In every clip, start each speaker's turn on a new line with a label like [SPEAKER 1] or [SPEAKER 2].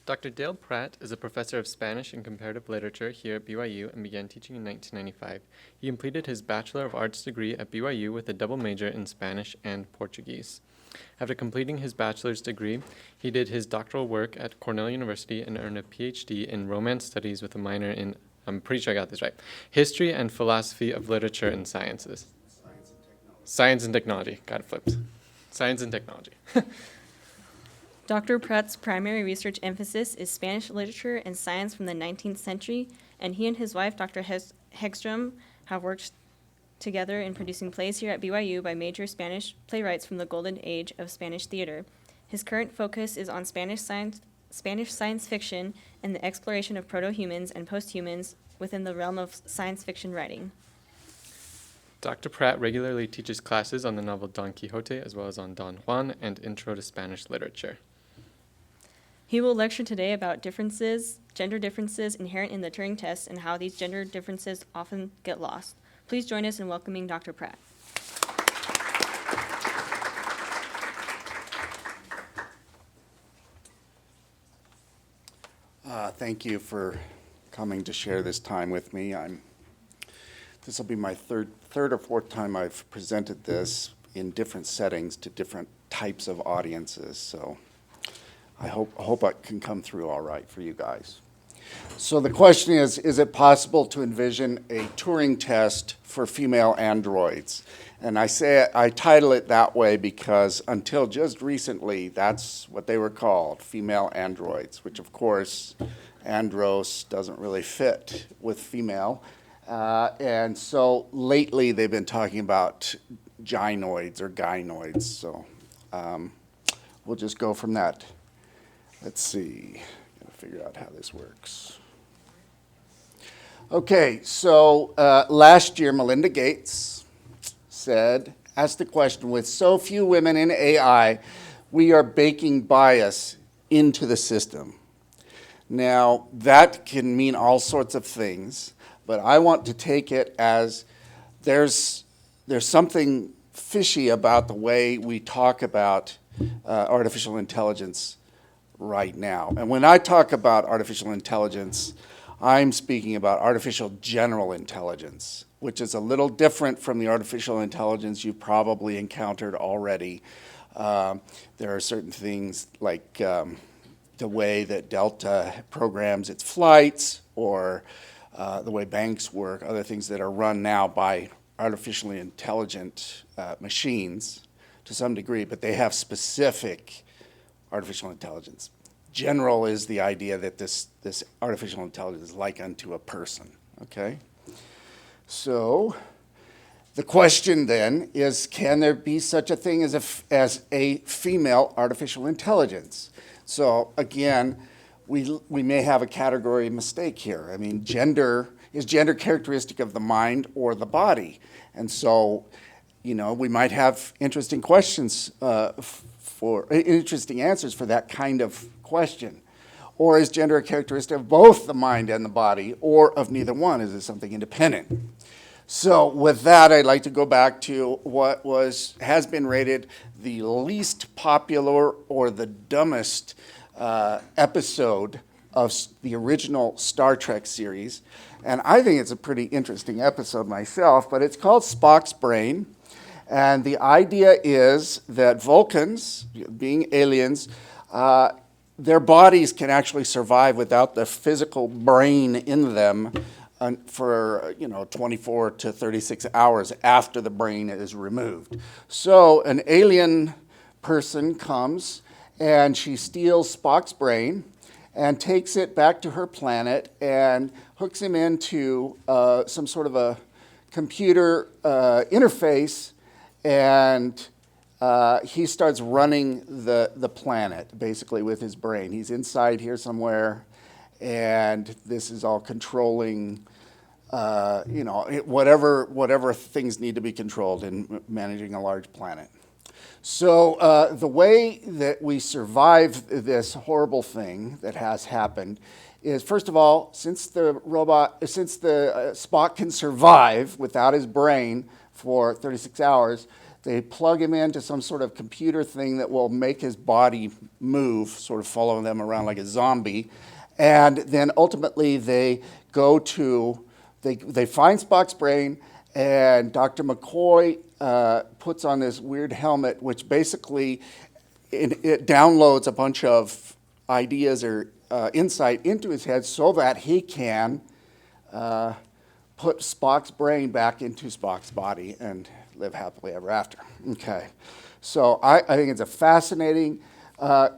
[SPEAKER 1] Dr. Dale Pratt is a professor of Spanish and Comparative Literature here at BYU and began teaching in 1995. He completed his Bachelor of Arts degree at BYU with a double major in Spanish and Portuguese. After completing his bachelor's degree, he did his doctoral work at Cornell University and earned a PhD in Romance Studies with a minor in, I'm pretty sure I got this right, History and Philosophy of Literature and Sciences. Science and Technology. Got it flipped. Science and Technology.
[SPEAKER 2] Dr. Pratt's primary research emphasis is Spanish literature and science from the 19th century, and he and his wife, Dr. Hegstrom, have worked together in producing plays here at BYU by major Spanish playwrights from the golden age of Spanish theater. His current focus is on Spanish science fiction and the exploration of proto-humans and post-humans within the realm of science fiction writing.
[SPEAKER 1] Dr. Pratt regularly teaches classes on the novel Don Quixote as well as on Don Juan and Intro to Spanish Literature.
[SPEAKER 2] He will lecture today about gender differences inherent in the Turing Test and how these gender differences often get lost. Please join us in welcoming Dr. Pratt.
[SPEAKER 3] Thank you for coming to share this time with me. This will be my third or fourth time I've presented this in different settings to different types of audiences, so I hope I can come through all right for you guys. So the question is it possible to envision a Turing test for female androids? And I title it that way because until just recently, that's what they were called, female androids, which of course, andros doesn't really fit with female. And so lately they've been talking about gynoids or gynoids. So we'll just go from that. Let's see, gotta figure out how this works. Okay, so last year Melinda Gates asked the question, with so few women in AI, we are baking bias into the system. Now, that can mean all sorts of things, but I want to take it as there's something fishy about the way we talk about artificial intelligence right now. And when I talk about artificial intelligence, I'm speaking about artificial general intelligence, which is a little different from the artificial intelligence you've probably encountered already. There are certain things like the way that Delta programs its flights, or the way banks work, other things that are run now by artificially intelligent machines to some degree, but they have specific artificial intelligence. General is the idea that this artificial intelligence is like unto a person, okay? So the question then is, can there be such a thing as a female artificial intelligence? So again, we may have a category mistake here. I mean, is gender characteristic of the mind or the body? And so, we might have interesting questions interesting answers for that kind of question. Or is gender a characteristic of both the mind and the body, or of neither one? Is it something independent? So with that, I'd like to go back to what has been rated the least popular or the dumbest episode of the original Star Trek series. And I think it's a pretty interesting episode myself, but it's called Spocks Brain. And the idea is that Vulcans, being aliens, their bodies can actually survive without the physical brain in them for 24 to 36 hours after the brain is removed. So an alien person comes and she steals Spock's brain and takes it back to her planet and hooks him into some sort of a computer interface, and he starts running the planet basically with his brain. He's inside here somewhere, and this is all controlling, whatever things need to be controlled in managing a large planet. So the way that we survive this horrible thing that has happened is, first of all, since the Spock can survive without his brain for 36 hours, They plug him into some sort of computer thing that will make his body move, sort of following them around like a zombie. And then ultimately they go to, they find Spock's brain, and Dr. McCoy puts on this weird helmet, which basically it downloads a bunch of ideas or insight into his head so that he can put Spock's brain back into Spock's body and live happily ever after. Okay, so I think it's a fascinating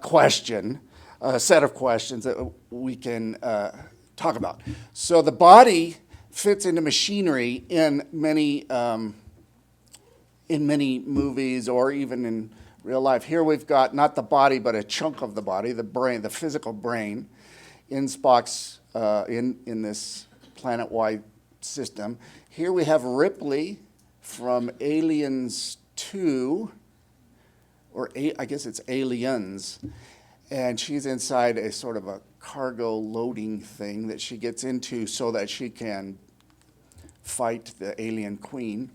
[SPEAKER 3] question, a set of questions that we can talk about. So the body fits into machinery in many movies or even in real life. Here we've got not the body, but a chunk of the body, the brain, the physical brain, in Spock's in this planet-wide system. Here we have Ripley from Aliens 2, or I guess it's Aliens, and she's inside a sort of a cargo loading thing that she gets into so that she can fight the alien queen.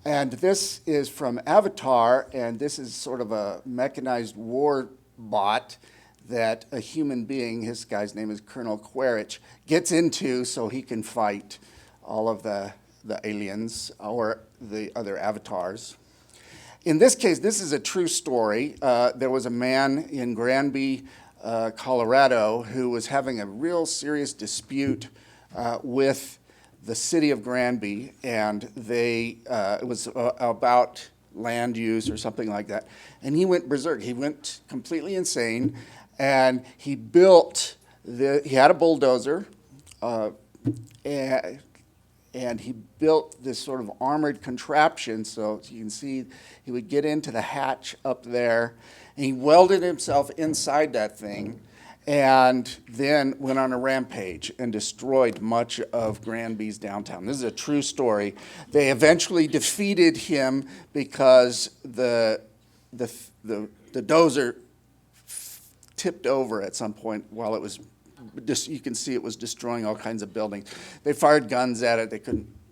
[SPEAKER 3] And this is from Avatar, and this is sort of a mechanized war bot that a human being, his guy's name is Colonel Quaritch, gets into so he can fight all of the aliens or the other avatars. In this case, this is a true story. There was a man in Granby, Colorado, who was having a real serious dispute with the city of Granby, and it was about land use or something like that. And he went berserk. He went completely insane, and he had a bulldozer, and he built this sort of armored contraption. So you can see he would get into the hatch up there, and he welded himself inside that thing, and then went on a rampage and destroyed much of Granby's downtown. This is a true story. They eventually defeated him because the dozer tipped over at some point while it was you can see it was destroying all kinds of buildings. They fired guns at it.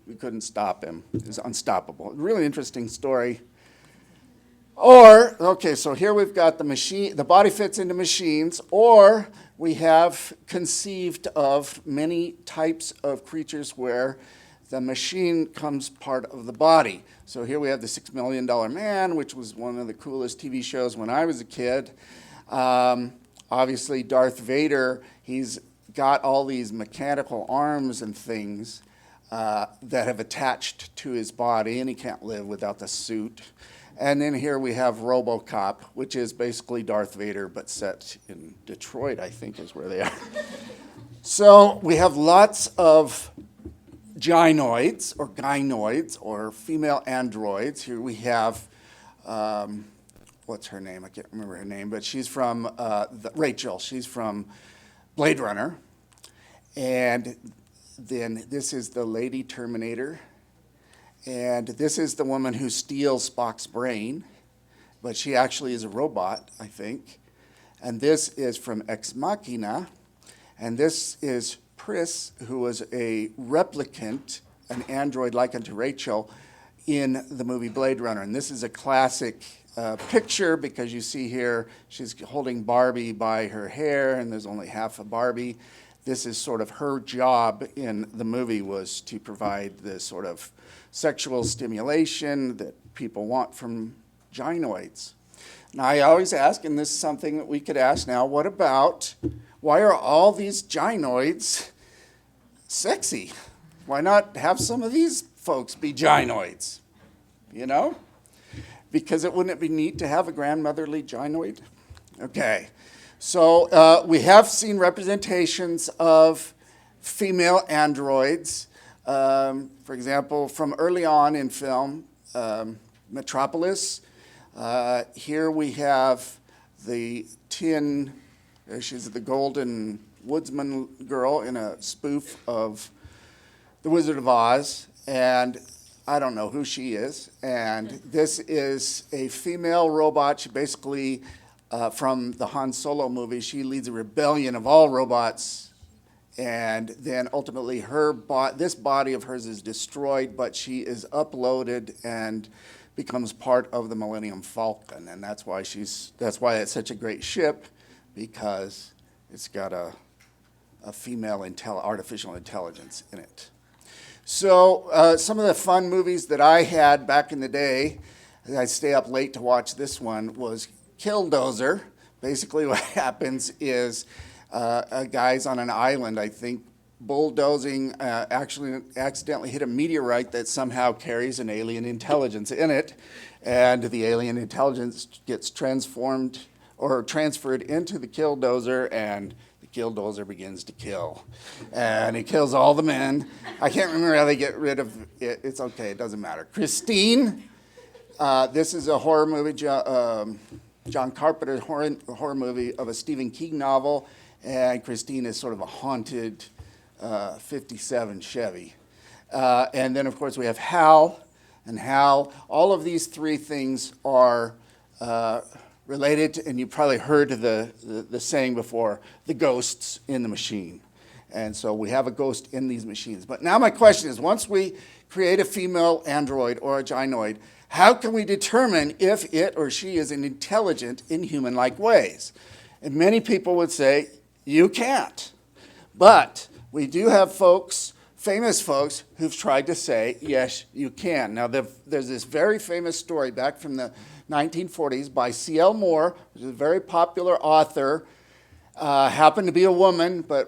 [SPEAKER 3] We couldn't stop him. It was unstoppable. Really interesting story. Or, okay, so here we've got the body fits into machines, or we have conceived of many types of creatures where the machine comes part of the body. So here we have the $6 Million Man, which was one of the coolest TV shows when I was a kid. Obviously, Darth Vader, he's got all these mechanical arms and things that have attached to his body, and he can't live without the suit. And then here we have RoboCop, which is basically Darth Vader, but set in Detroit, I think is where they are. So we have lots of gynoids, or gynoids, or female androids. Here we have, what's her name? I can't remember her name, but she's from Rachel. She's from Blade Runner. And then this is the Lady Terminator. And this is the woman who steals Spock's brain, but she actually is a robot, I think. And this is from Ex Machina. And this is Pris, who was a replicant, an android like unto Rachel, in the movie Blade Runner. And this is a classic picture because you see here she's holding Barbie by her hair, and there's only half of Barbie. This is sort of her job in the movie, was to provide this sort of sexual stimulation that people want from gynoids. Now, I always ask, and this is something that we could ask now, why are all these gynoids sexy? Why not have some of these folks be gynoids? You know? Because wouldn't it be neat to have a grandmotherly gynoid? Okay. So we have seen representations of female androids. For example, from early on in film, Metropolis. Here we have the she's the Golden Woodsman girl in a spoof of The Wizard of Oz, and I don't know who she is. And this is a female robot. She basically, from the Han Solo movie, she leads a rebellion of all robots. And then ultimately this body of hers is destroyed, but she is uploaded and becomes part of the Millennium Falcon, and that's why it's such a great ship, because it's got a female artificial intelligence in it. So some of the fun movies that I had back in the day, I stay up late to watch this one, was Killdozer. Basically what happens is a guy's on an island, I think, bulldozing, actually accidentally hit a meteorite that somehow carries an alien intelligence in it, and the alien intelligence gets transformed or transferred into the Killdozer, and the Killdozer begins to kill. And it kills all the men. I can't remember how they get rid of it. It's okay, it doesn't matter. Christine, this is a horror movie, John Carpenter's horror movie of a Stephen King novel, and Christine is sort of a haunted 57 Chevy. And then, of course, we have Hal. And Hal, all of these three things are related to, and you probably heard the saying before, the ghosts in the machine. And so we have a ghost in these machines. But now my question is, once we create a female android or a gynoid, how can we determine if it or she is intelligent in human-like ways? And many people would say, you can't. But we do have folks, famous folks, who've tried to say, yes, you can. Now, there's this very famous story back from the 1940s by C.L. Moore, who's a very popular author, happened to be a woman, but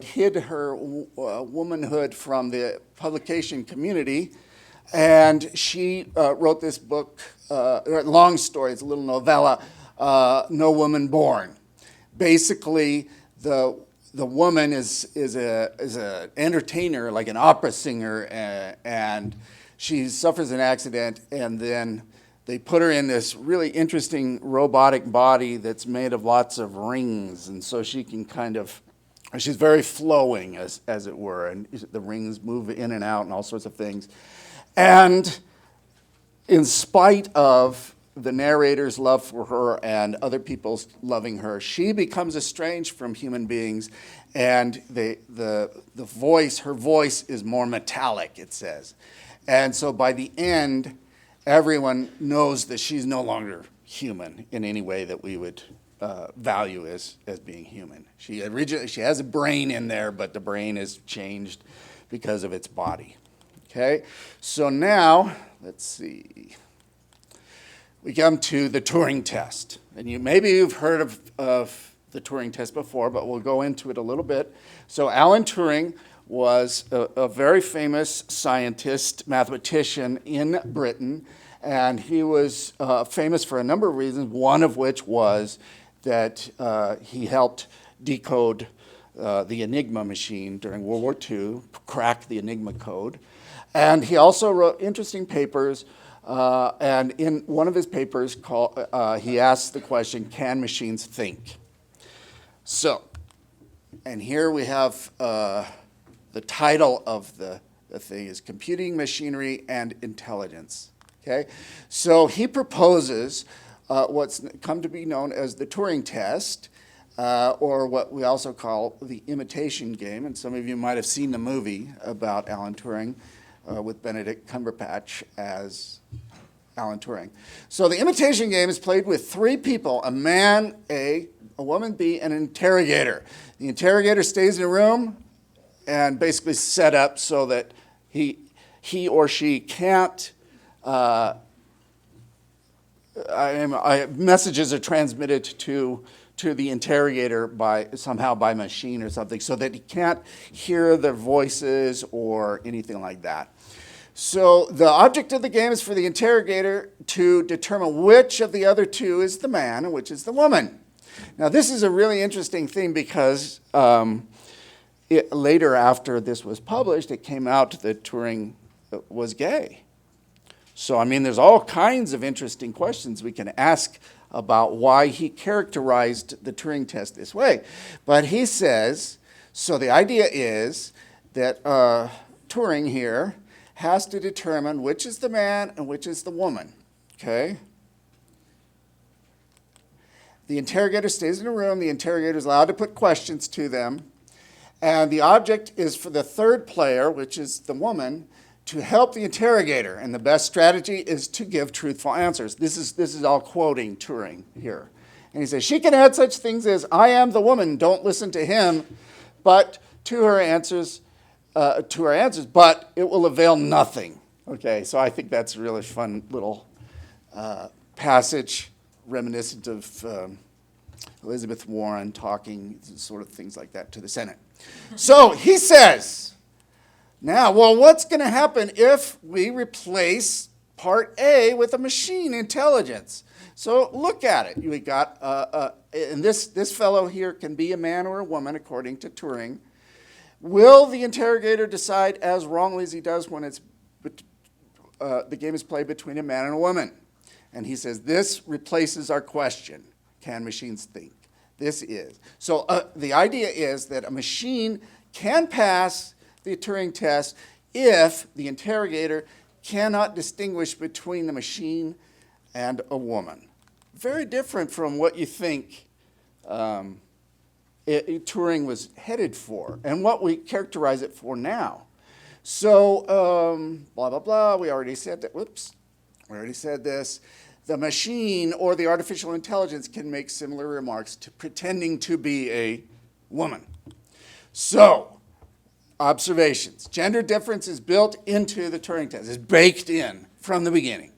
[SPEAKER 3] hid her womanhood from the publication community. And she wrote this book, long story, it's a little novella, No Woman Born. Basically, the woman is an entertainer, like an opera singer, and she suffers an accident, and then they put her in this really interesting robotic body that's made of lots of rings, and so she can she's very flowing, as it were, and the rings move in and out and all sorts of things. And in spite of the narrator's love for her and other people's loving her, she becomes estranged from human beings, and her voice is more metallic, it says. And so by the end, everyone knows that she's no longer human in any way that we would value as being human. She has a brain in there, but the brain is changed because of its body. Okay, so now, let's see. We come to the Turing Test. And maybe you've heard of the Turing Test before, but we'll go into it a little bit. So Alan Turing was a very famous scientist, mathematician in Britain, and he was famous for a number of reasons, one of which was that he helped decode the Enigma machine during World War II, crack the Enigma code. And he also wrote interesting papers, and in one of his papers, he asked the question, can machines think? So, and here we have the title of the thing is Computing Machinery and Intelligence. Okay, so he proposes what's come to be known as the Turing Test, or what we also call the Imitation Game, and some of you might have seen the movie about Alan Turing, with Benedict Cumberbatch as Alan Turing. So the Imitation Game is played with three people, a man A, a woman B, and an interrogator. The interrogator stays in a room and basically set up so that he or she can't, messages are transmitted to the interrogator somehow by machine or something, so that he can't hear their voices or anything like that. So the object of the game is for the interrogator to determine which of the other two is the man and which is the woman. Now this is a really interesting thing because later after this was published, it came out that Turing was gay. So, I mean, there's all kinds of interesting questions we can ask about why he characterized the Turing test this way. But he says, so the idea is that Turing here has to determine which is the man and which is the woman, okay? The interrogator stays in a room. The interrogator is allowed to put questions to them. And the object is for the third player, which is the woman, to help the interrogator, and the best strategy is to give truthful answers. This is all quoting Turing here. And he says, she can add such things as, I am the woman, don't listen to him, but to her answers, but it will avail nothing. Okay, so I think that's a really fun little passage reminiscent of Elizabeth Warren talking sort of things like that to the Senate. So he says, now, well, what's going to happen if we replace part A with a machine intelligence? So look at it. We got, and this fellow here can be a man or a woman according to Turing. Will the interrogator decide as wrongly as he does when the game is played between a man and a woman? And he says, this replaces our question, can machines think? This is. So the idea is that a machine can pass the Turing test if the interrogator cannot distinguish between the machine and a woman. Very different from what you think Turing was headed for and what we characterize it for now. So, blah, blah, blah, we already said that. Whoops, we already said this. The machine or the artificial intelligence can make similar remarks to pretending to be a woman. So, observations. Gender difference is built into the Turing test. It's baked in from the beginning.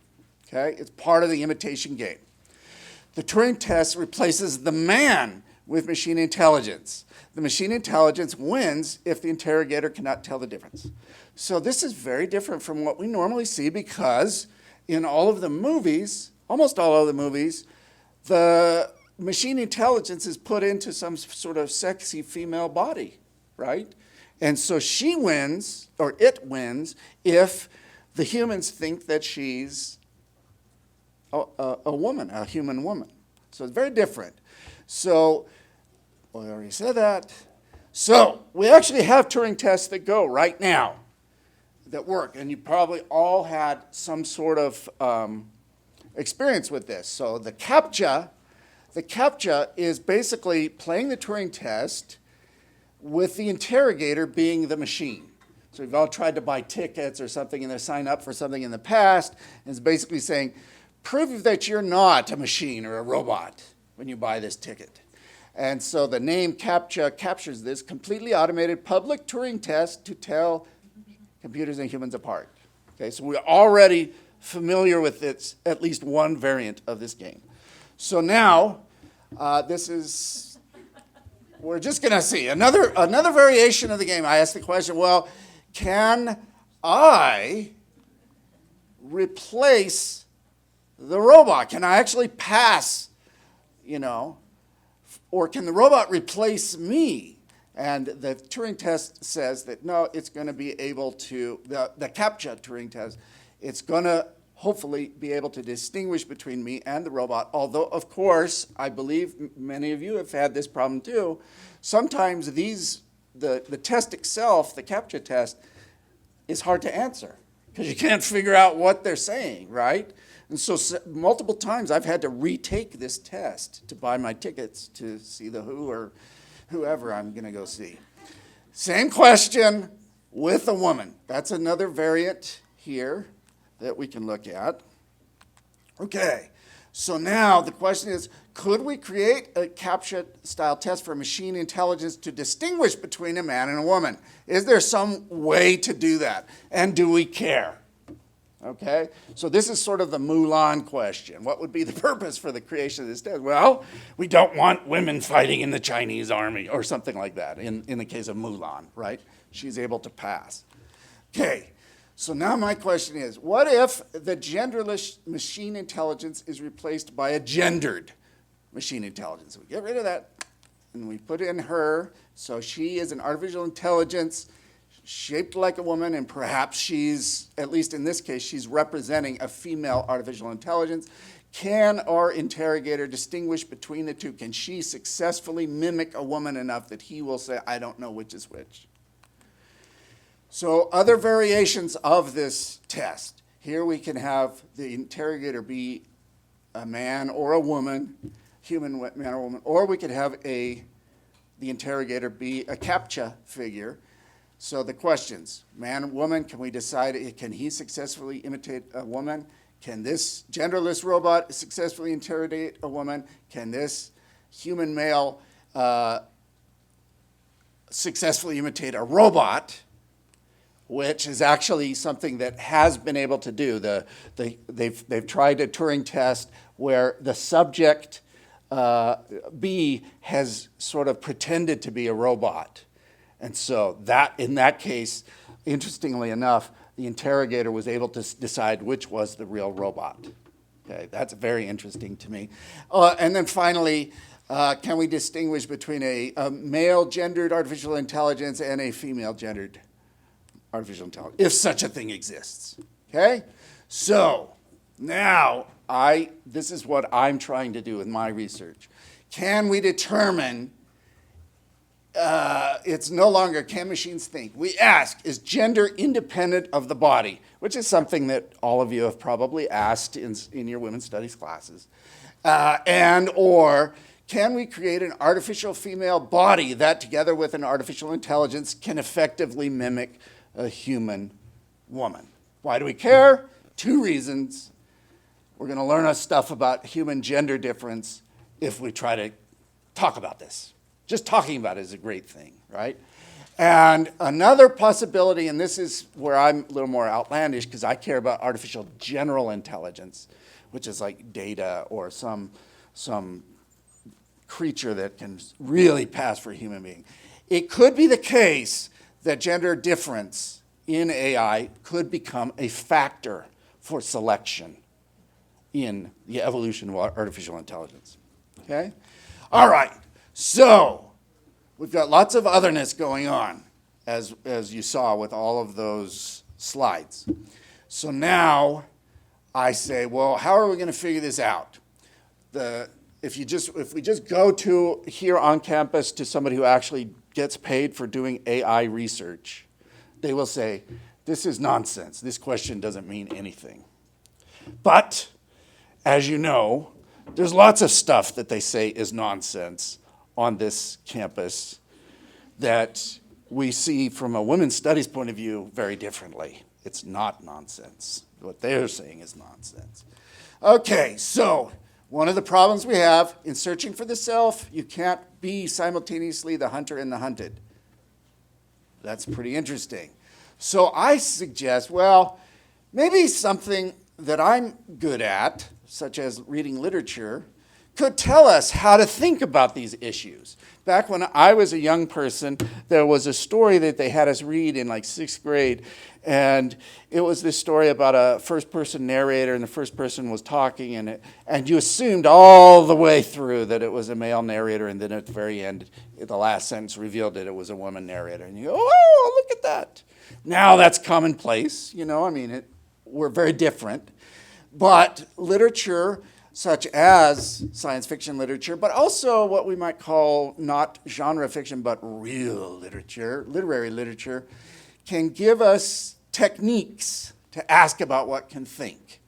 [SPEAKER 3] Okay? It's part of the imitation game. The Turing test replaces the man with machine intelligence. The machine intelligence wins if the interrogator cannot tell the difference. So this is very different from what we normally see because in all of the movies, almost all of the movies, the machine intelligence is put into some sort of sexy female body, right? And so she wins, or it wins, if the humans think that she's a woman, a human woman. So it's very different. So, well, I already said that. So we actually have Turing tests that go right now that work. And you probably all had some sort of experience with this. So the CAPTCHA is basically playing the Turing test with the interrogator being the machine. So we've all tried to buy tickets or something and they sign up for something in the past. And it's basically saying, prove that you're not a machine or a robot when you buy this ticket. And so the name CAPTCHA captures this completely automated public Turing test to tell computers and humans apart. Okay, so we're already familiar with its at least one variant of this game. So now, we're just going to see another variation of the game. I asked the question, well, can I replace the robot? Can I actually pass, or can the robot replace me? And the Turing test says that no, it's going to be able to, the CAPTCHA Turing test, it's going to hopefully be able to distinguish between me and the robot. Although, of course, I believe many of you have had this problem too. Sometimes the test itself, the CAPTCHA test, is hard to answer because you can't figure out what they're saying, right? And so multiple times I've had to retake this test to buy my tickets to see the Who or whoever I'm going to go see. Same question with a woman. That's another variant here that we can look at. Okay, so now the question is, could we create a CAPTCHA-style test for machine intelligence to distinguish between a man and a woman? Is there some way to do that? And do we care? Okay, so this is sort of the Mulan question. What would be the purpose for the creation of this test? Well, we don't want women fighting in the Chinese army or something like that in the case of Mulan, right? She's able to pass. Okay, so now my question is, what if the genderless machine intelligence is replaced by a gendered machine intelligence? We get rid of that and we put in her, so she is an artificial intelligence shaped like a woman, and perhaps she's, at least in this case, she's representing a female artificial intelligence. Can our interrogator distinguish between the two? Can she successfully mimic a woman enough that he will say, I don't know which is which? So other variations of this test. Here we can have the interrogator be a man or a woman, human man or woman, or we could have the interrogator be a CAPTCHA figure. So the questions, man and woman, can we decide, can he successfully imitate a woman? Can this genderless robot successfully interrogate a woman? Can this human male successfully imitate a robot? Which is actually something that has been able to do. They've tried a Turing test where the subject B has sort of pretended to be a robot. And so in that case, interestingly enough, the interrogator was able to decide which was the real robot. Okay, that's very interesting to me. And then finally, can we distinguish between a male gendered artificial intelligence and a female gendered artificial intelligence, if such a thing exists? Okay? So now this is what I'm trying to do with my research. Can we determine, it's no longer can machines think. We ask, is gender independent of the body? Which is something that all of you have probably asked in your women's studies classes. Or can we create an artificial female body that, together with an artificial intelligence, can effectively mimic a human woman? Why do we care? 2 reasons. We're going to learn us stuff about human gender difference if we try to talk about this. Just talking about it is a great thing, right? And another possibility, and this is where I'm a little more outlandish because I care about artificial general intelligence, which is like data or some creature that can really pass for a human being. It could be the case that gender difference in AI could become a factor for selection in the evolution of artificial intelligence. Okay? All right. So we've got lots of otherness going on, as you saw with all of those slides. So now I say, well, how are we going to figure this out? If we just go to here on campus to somebody who actually gets paid for doing AI research, they will say, this is nonsense. This question doesn't mean anything. But, as you know, there's lots of stuff that they say is nonsense on this campus that we see from a women's studies point of view very differently. It's not nonsense. What they're saying is nonsense. Okay, so one of the problems we have in searching for the self, you can't be simultaneously the hunter and the hunted. That's pretty interesting. So I suggest, well, maybe something that I'm good at, such as reading literature, could tell us how to think about these issues. Back when I was a young person, there was a story that they had us read in like 6th grade, and it was this story about a first-person narrator, and the first person was talking, and you assumed all the way through that it was a male narrator, and then at the very end, the last sentence revealed that it was a woman narrator, and you go, oh, look at that. Now that's commonplace, we're very different. But literature, such as science fiction literature, but also what we might call not genre fiction, but real literature, literary literature, can give us techniques to ask about what can think.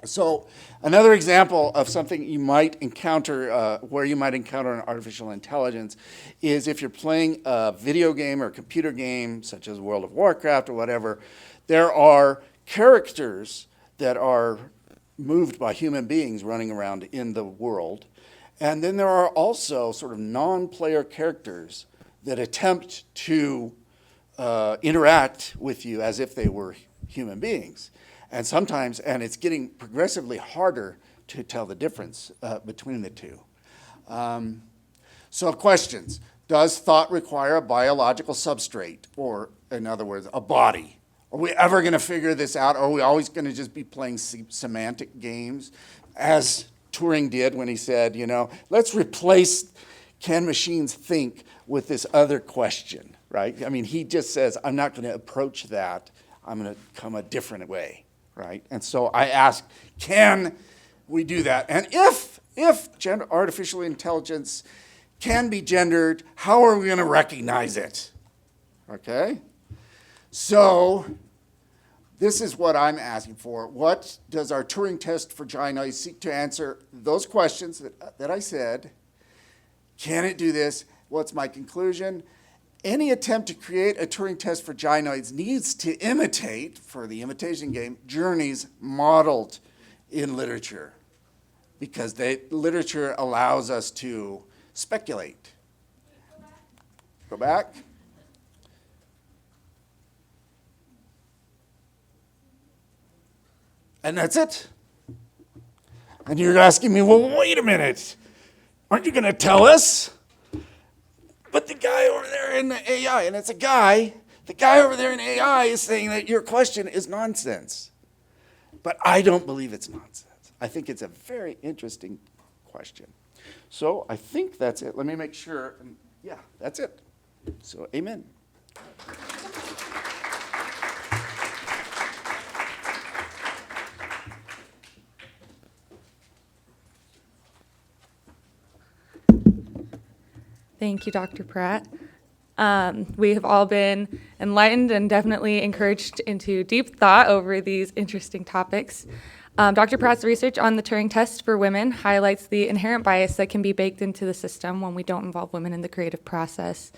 [SPEAKER 3] So another example of something you might encounter, where you might encounter an artificial intelligence, is if you're playing a video game or a computer game, such as World of Warcraft or whatever, there are characters that are moved by human beings running around in the world. And then there are also sort of non-player characters that attempt to interact with you as if they were human beings. And sometimes, and it's getting progressively harder to tell the difference between the two. So questions. Does thought require a biological substrate, or in other words, a body? Are we ever going to figure this out? Or are we always going to just be playing semantic games, as Turing did when he said, let's replace can machines think with this other question, right? He just says, I'm not going to approach that. I'm going to come a different way, right? And so I ask, can we do that? And if artificial intelligence can be gendered, how are we going to recognize it? Okay? So this is what I'm asking for. What does our Turing test for giant eyes seek to answer those questions that I said? Can it do this? What's my conclusion? Any attempt to create a Turing test for gynoids needs to imitate, for the imitation game, journeys modeled in literature, because literature allows us to speculate. Go back. And that's it. And you're asking me, well, wait a minute. Aren't you going to tell us? But the guy over there in the AI, and it's a guy, the guy over there in AI is saying that your question is nonsense. But I don't believe it's nonsense. I think it's a very interesting question. So I think that's it. Let me make sure. Yeah, that's it. So amen.
[SPEAKER 4] Thank you, Dr. Pratt. We have all been enlightened and definitely encouraged into deep thought over these interesting topics. Dr. Pratt's research on the Turing test for women highlights the inherent bias that can be baked into the system when we don't involve women in the creative process.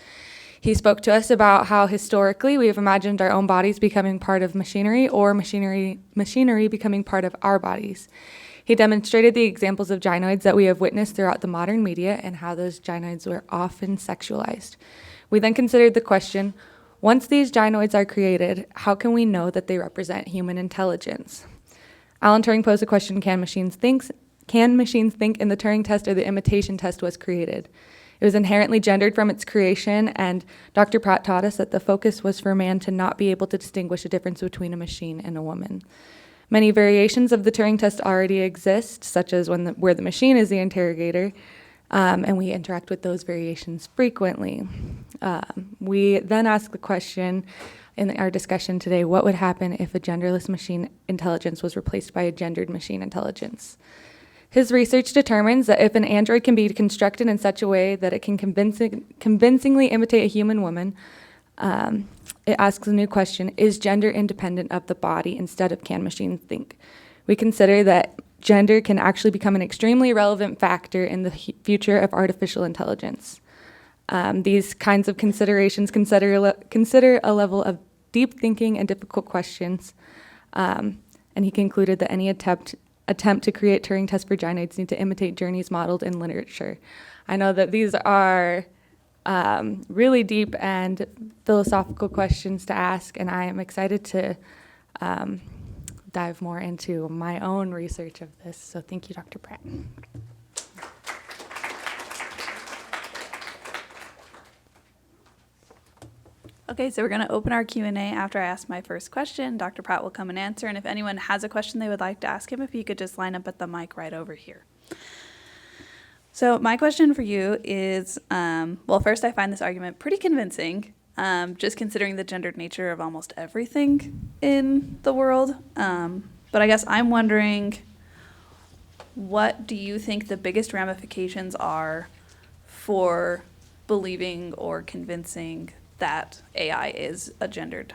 [SPEAKER 4] He spoke to us about how historically we have imagined our own bodies becoming part of machinery or machinery becoming part of our bodies. He demonstrated the examples of gynoids that we have witnessed throughout the modern media and how those gynoids were often sexualized. We then considered the question, once these gynoids are created, how can we know that they represent human intelligence? Alan Turing posed the question, can machines think? And the Turing test or the imitation test was created. It was inherently gendered from its creation, and Dr. Pratt taught us that the focus was for man to not be able to distinguish a difference between a machine and a woman. Many variations of the Turing test already exist, such as where the machine is the interrogator, and we interact with those variations frequently. We then ask the question in our discussion today, what would happen if a genderless machine intelligence was replaced by a gendered machine intelligence? His research determines that if an android can be constructed in such a way that it can convincingly imitate a human woman, it asks a new question, is gender independent of the body instead of can machines think? We consider that gender can actually become an extremely relevant factor in the future of artificial intelligence. These kinds of considerations consider a level of deep thinking and difficult questions, and he concluded that any attempt to create Turing tests for gynoids need to imitate journeys modeled in literature. I know that these are really deep and philosophical questions to ask, and I am excited to dive more into my own research of this. So thank you, Dr. Pratt.
[SPEAKER 5] Okay, so we're going to open our Q&A after I ask my first question. Dr. Pratt will come and answer, and if anyone has a question they would like to ask him, if you could just line up at the mic right over here. So my question for you is, well, first I find this argument pretty convincing, just considering the gendered nature of almost everything in the world. But I guess I'm wondering, what do you think the biggest ramifications are for believing or convincing that AI is a gendered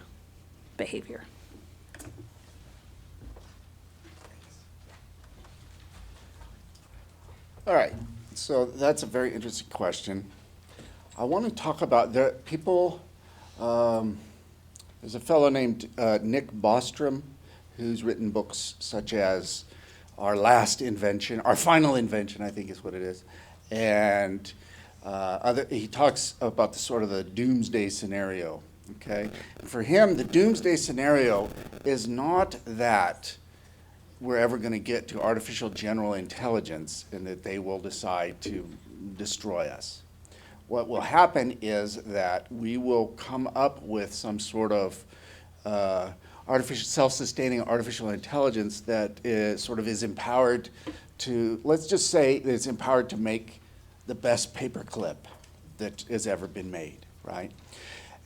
[SPEAKER 5] behavior?
[SPEAKER 3] All right, so that's a very interesting question. I want to talk about people. There's a fellow named Nick Bostrom who's written books such as Our Last Invention, Our Final Invention, I think is what it is, and he talks about the sort of the doomsday scenario. Okay, for him, the doomsday scenario is not that we're ever going to get to artificial general intelligence and that they will decide to destroy us. What will happen is that we will come up with some sort of self-sustaining artificial intelligence that is empowered to, let's just say that it's empowered to make the best paperclip that has ever been made, right?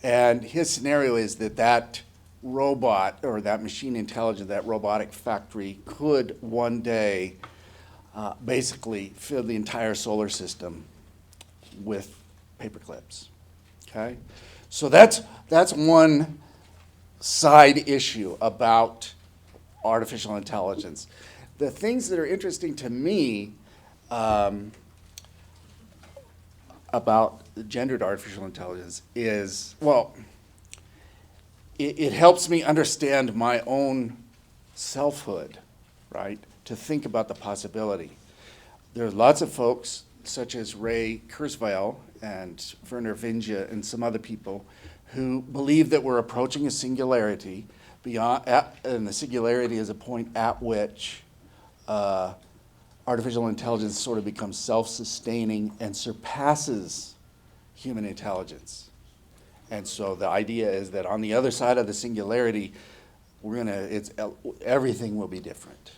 [SPEAKER 3] And his scenario is that robot or that machine intelligence, that robotic factory could one day basically fill the entire solar system with paperclips, okay? So that's one side issue about artificial intelligence. The things that are interesting to me, about gendered artificial intelligence is, well, it helps me understand my own selfhood, right? To think about the possibility. There are lots of folks, such as Ray Kurzweil and Werner Vinge and some other people, who believe that we're approaching a singularity and the singularity is a point at which artificial intelligence sort of becomes self-sustaining and surpasses human intelligence. And so the idea is that on the other side of the singularity, everything will be different.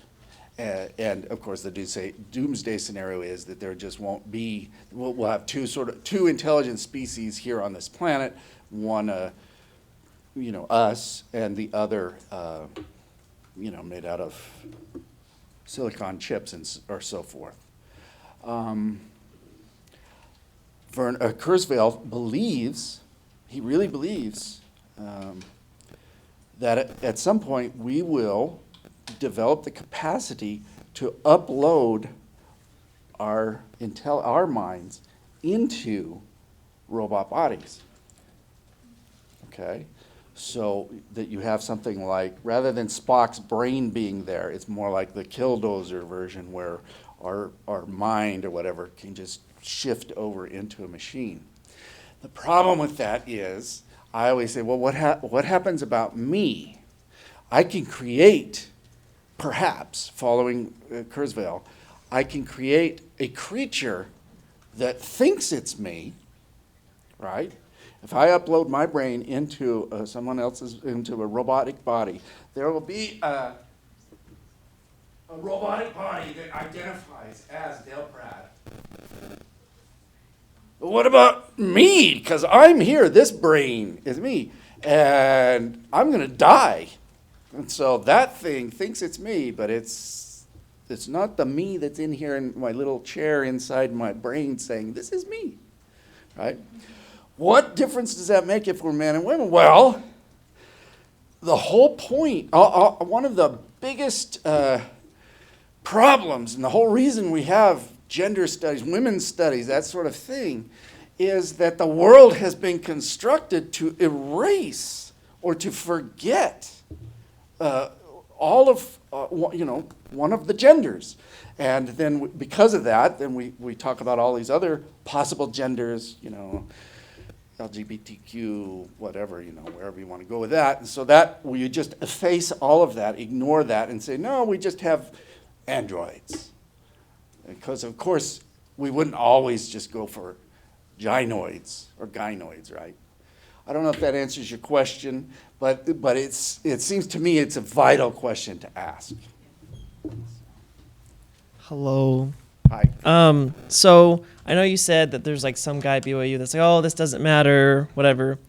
[SPEAKER 3] And of course, the doomsday scenario is that there just won't be. We'll have two intelligent species here on this planet. One, us, and the other, made out of silicon chips or so forth. Kurzweil believes. He really believes that at some point we will develop the capacity to upload our minds into robot bodies. Okay, so that you have something like, rather than Spock's brain being there, it's more like the Killdozer version where our mind or whatever can just shift over into a machine. The problem with that is, I always say, well, what happens about me? I can create, perhaps, following Kurzweil, I can create a creature that thinks it's me, right? If I upload my brain into someone else's, into a robotic body, there will be a robotic body that identifies as Dale Pratt. But what about me? Because I'm here, this brain is me, and I'm going to die. And so that thing thinks it's me, but it's not the me that's in here in my little chair inside my brain saying, this is me, right? What difference does that make if we're men and women? Well, the whole point, one of the biggest problems and the whole reason we have gender studies, women's studies, that sort of thing, is that the world has been constructed to erase or to forget all of, one of the genders. And then because of that, then we talk about all these other possible genders, LGBTQ, whatever, wherever you want to go with that. And so that, you just efface all of that, ignore that, and say, no, we just have androids. Because, of course, we wouldn't always just go for gynoids or gynoids, right? I don't know if that answers your question, but it seems to me it's a vital question to ask.
[SPEAKER 6] Hello.
[SPEAKER 3] Hi.
[SPEAKER 6] So I know you said that there's like some guy at BYU that's like, oh, this doesn't matter, whatever.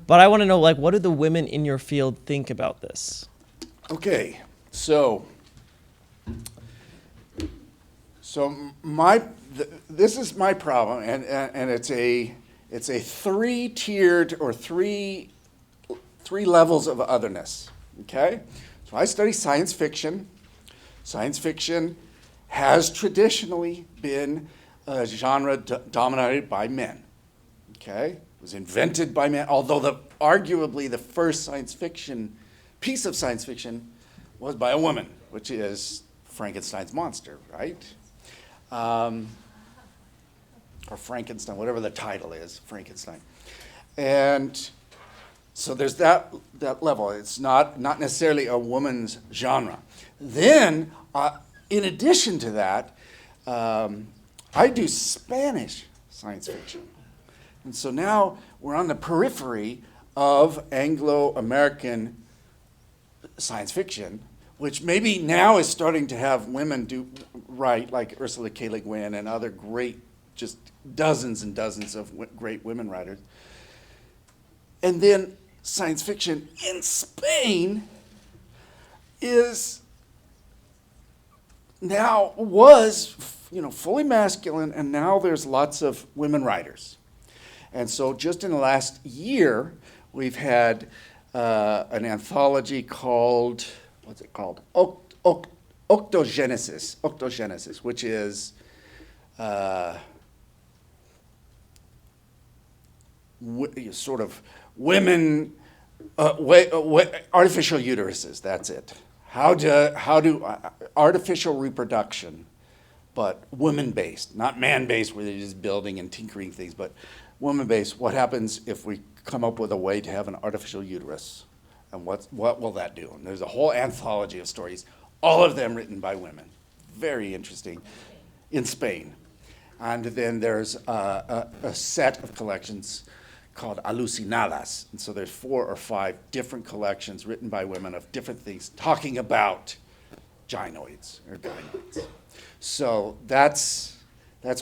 [SPEAKER 6] But I want to know, like, what do the women in your field think about this?
[SPEAKER 3] Okay, so this is my problem, and it's a three-tiered or three levels of otherness. Okay, so I study science fiction. Science fiction has traditionally been a genre dominated by men. Okay, it was invented by men, although arguably the first piece of science fiction was by a woman, which is Frankenstein's monster, right? Or Frankenstein, whatever the title is, Frankenstein. And so there's that level. It's not necessarily a woman's genre. Then, in addition to that, I do Spanish science fiction. And so now we're on the periphery of Anglo-American science fiction, which maybe now is starting to have women write, like Ursula K. Le Guin and other great, just dozens and dozens of great women writers. And then science fiction in Spain was fully masculine, and now there's lots of women writers. And so just in the last year, we've had an anthology called, what's it called? Octogenesis, which is sort of women, artificial uteruses, that's it. How do artificial reproduction, but women-based, not man-based where they're just building and tinkering things, but woman-based, what happens if we come up with a way to have an artificial uterus? And what will that do? And there's a whole anthology of stories, all of them written by women. Very interesting, in Spain. And then there's a set of collections called Alucinadas. And so there's 4 or 5 different collections written by women of different things talking about gynoids or gynoids. So that's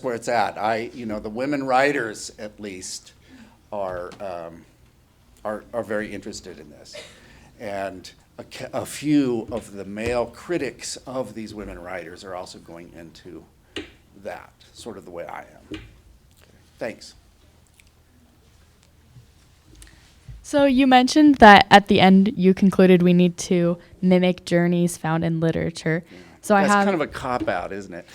[SPEAKER 3] where it's at. The women writers at least are very interested in this. And a few of the male critics of these women writers are also going into that, sort of the way I am. Okay. Thanks.
[SPEAKER 7] So you mentioned that at the end you concluded we need to mimic journeys found in literature. So
[SPEAKER 3] That's
[SPEAKER 7] I have
[SPEAKER 3] kind of a cop-out, isn't it?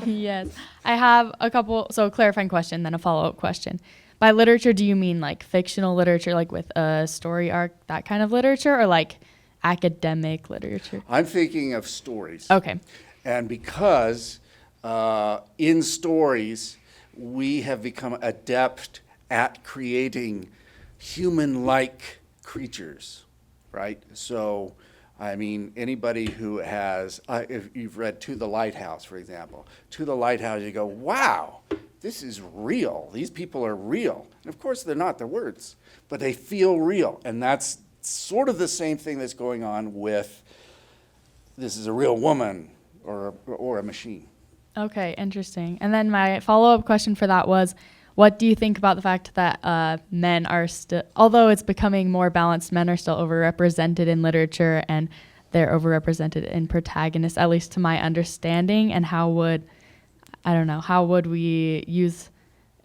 [SPEAKER 7] yes. I have a couple, so a clarifying question, then a follow-up question. By literature, do you mean like fictional literature, like with a story arc, that kind of literature, or like academic literature?
[SPEAKER 3] I'm thinking of stories.
[SPEAKER 7] Okay.
[SPEAKER 3] And because in stories, we have become adept at creating human-like creatures, right? So, I mean, anybody who has, if you've read To the Lighthouse, for example, To the Lighthouse, you go, wow, this is real. These people are real. And of course, they're not, they're words, but they feel real. And that's sort of the same thing that's going on with this is a real woman or a machine.
[SPEAKER 7] Okay, interesting. And then my follow-up question for that was, what do you think about the fact that men are still, although it's becoming more balanced, men are still overrepresented in literature and they're overrepresented in protagonists, at least to my understanding, and how would we use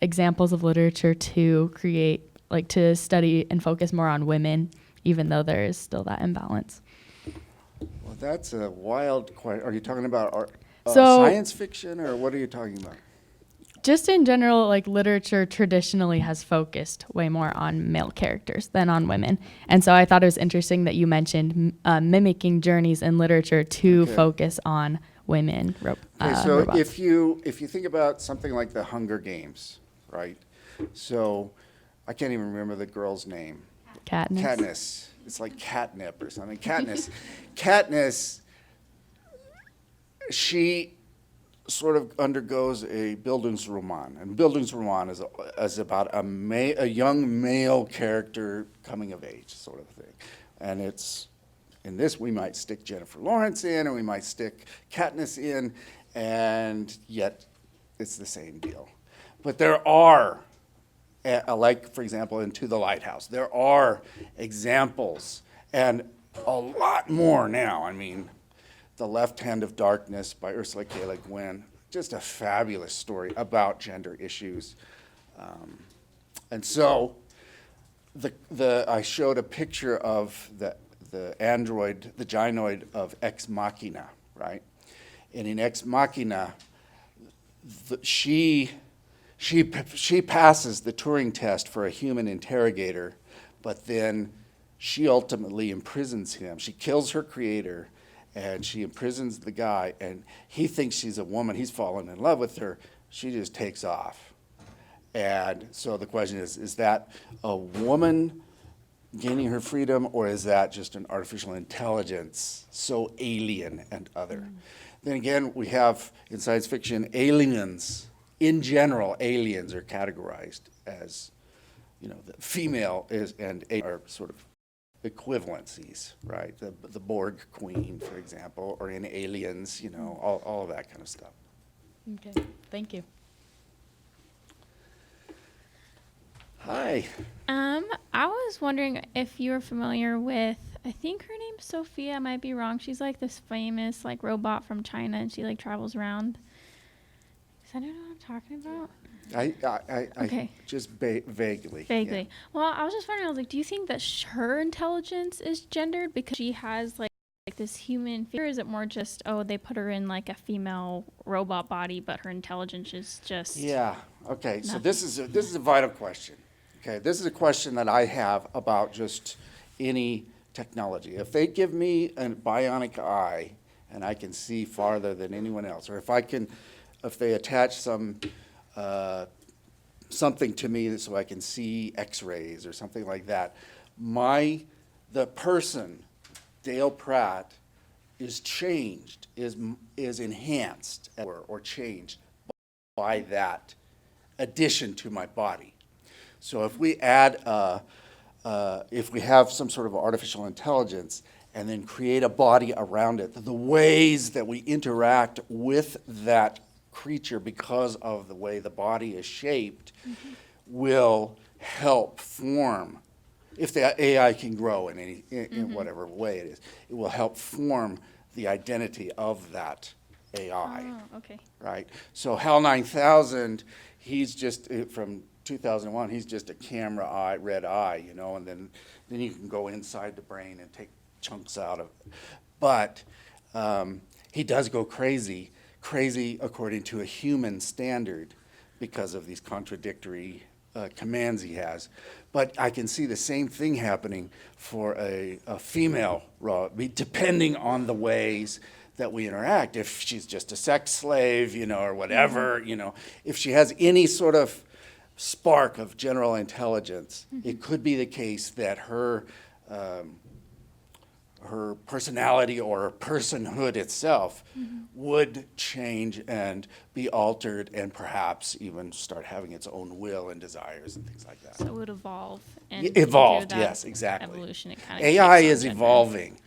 [SPEAKER 7] examples of literature to create, like to study and focus more on women, even though there is still that imbalance?
[SPEAKER 3] Well, that's a wild question. Are you talking about
[SPEAKER 7] So-
[SPEAKER 3] science fiction, or what are you talking about?
[SPEAKER 7] Just in general, like literature traditionally has focused way more on male characters than on women. And so I thought it was interesting that you mentioned mimicking journeys in literature to
[SPEAKER 3] Okay.
[SPEAKER 7] focus on women.
[SPEAKER 3] Okay, so
[SPEAKER 7] robots.
[SPEAKER 3] if you think about something like the Hunger Games, right? So I can't even remember the girl's name.
[SPEAKER 7] Katniss.
[SPEAKER 3] Katniss. It's like catnip or something. Katniss, she sort of undergoes a Bildungsroman. And Bildungsroman is about a young male character coming of age sort of thing. And it's, in this we might stick Jennifer Lawrence in, or we might stick Katniss in, and yet it's the same deal. But there are, like for example in To the Lighthouse, there are examples, and a lot more now. I mean, The Left Hand of Darkness by Ursula K. Le Guin, just a fabulous story about gender issues. And so I showed a picture of the android, the gynoid of Ex Machina, right? And in Ex Machina, she passes the Turing test for a human interrogator, but then she ultimately imprisons him. She kills her creator, and she imprisons the guy, and he thinks she's a woman. He's fallen in love with her. She just takes off. And so the question is that a woman gaining her freedom, or is that just an artificial intelligence so alien and other? Then again, we have in science fiction, aliens. In general, aliens are categorized as, the female are sort of equivalencies, right? The Borg queen, for example, or in Aliens, all of that kind of stuff.
[SPEAKER 7] Okay, thank you.
[SPEAKER 3] Hi.
[SPEAKER 8] I was wondering if you were familiar with, I think her name's Sophia, I might be wrong. She's like this famous like robot from China, and she like travels around. Does anyone know what I'm talking about?
[SPEAKER 3] I just vaguely.
[SPEAKER 8] Vaguely.
[SPEAKER 3] Yeah.
[SPEAKER 8] Well, I was just wondering, I was like, do you think that her intelligence is gendered because she has like this human figure? Or is it more just, they put her in like a female robot body, but her intelligence is just...
[SPEAKER 3] Yeah, okay, so this is a vital question, Okay, this is a question that I have about just any technology. If they give me a bionic eye and I can see farther than anyone else, or if they attach something to me so I can see X-rays or something like that, the person, Dale Pratt, is changed, is enhanced or changed by that addition to my body. So if we if we have some sort of artificial intelligence and then create a body around it, the ways that we interact with that creature because of the way the body is shaped will help form, if the AI can grow in whatever way it is, it will help form the identity of that AI.
[SPEAKER 8] Oh, okay.
[SPEAKER 3] Right? So HAL 9000, he's just, from 2001, he's just a camera eye, red eye, you know, and then you can go inside the brain and take chunks out of it. But he does go crazy according to a human standard because of these contradictory commands he has. But I can see the same thing happening for a female robot, depending on the ways that we interact. If she's just a sex slave, you know, or whatever, you know, if she has any sort of spark of general intelligence, it could be the case that her personality or her personhood itself would change and be altered and perhaps even start having its own will and desires and things like that.
[SPEAKER 8] So it would evolve. And
[SPEAKER 3] Evolved,
[SPEAKER 8] through that
[SPEAKER 3] yes, exactly.
[SPEAKER 8] Evolution, it kind of
[SPEAKER 3] AI is evolving,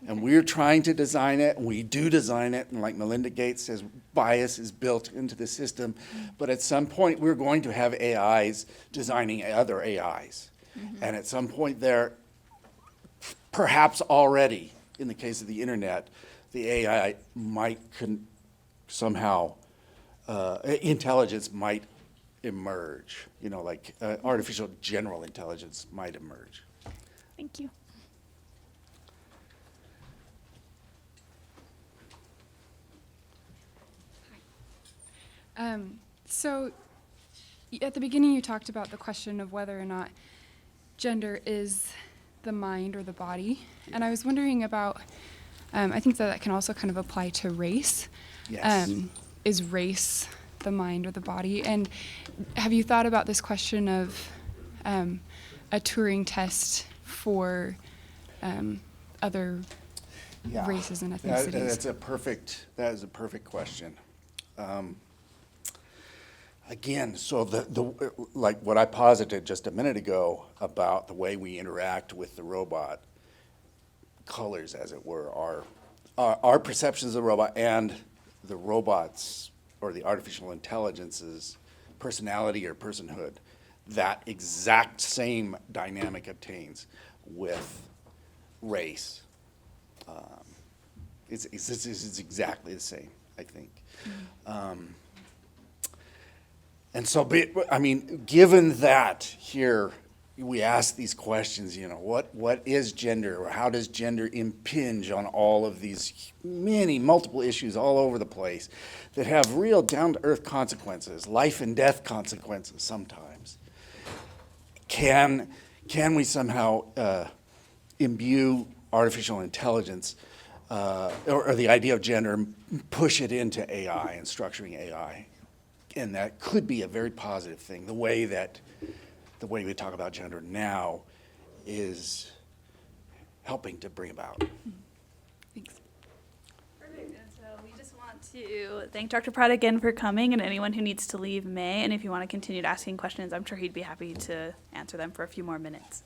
[SPEAKER 3] and we're trying to design it, and we do design it, and like Melinda Gates says, bias is built into the system, but at some point we're going to have AIs designing other AIs. And at some point there, perhaps already, in the case of the internet, the AI might somehow, intelligence might emerge, you know, like artificial general intelligence might emerge.
[SPEAKER 8] Thank you.
[SPEAKER 9] So at the beginning you talked about the question of whether or not gender is the mind or the body, and I was wondering about, I think that can also kind of apply to race.
[SPEAKER 3] Yes.
[SPEAKER 9] Is race the mind or the body? And have you thought about this question of a Turing test for other races and ethnicities?
[SPEAKER 3] That is a perfect question. Again, so like what I posited just a minute ago about the way we interact with the robot colors, as it were, our perceptions of the robot and the robot's or the artificial intelligence's personality or personhood. That exact same dynamic obtains with race. It's exactly the same, I think. And so, I mean, given that here we ask these questions, you know, what is gender, or how does gender impinge on all of these multiple issues all over the place that have real down-to-earth consequences, life and death consequences sometimes? Can we somehow imbue artificial intelligence or the idea of gender and push it into AI and structuring AI? And that could be a very positive thing. The way we talk about gender now is helping to bring about.
[SPEAKER 9] Thanks.
[SPEAKER 5] Perfect. And so we just want to thank Dr. Pratt again for coming, and anyone who needs to leave may. And if you want to continue asking questions, I'm sure he'd be happy to answer them for a few more minutes.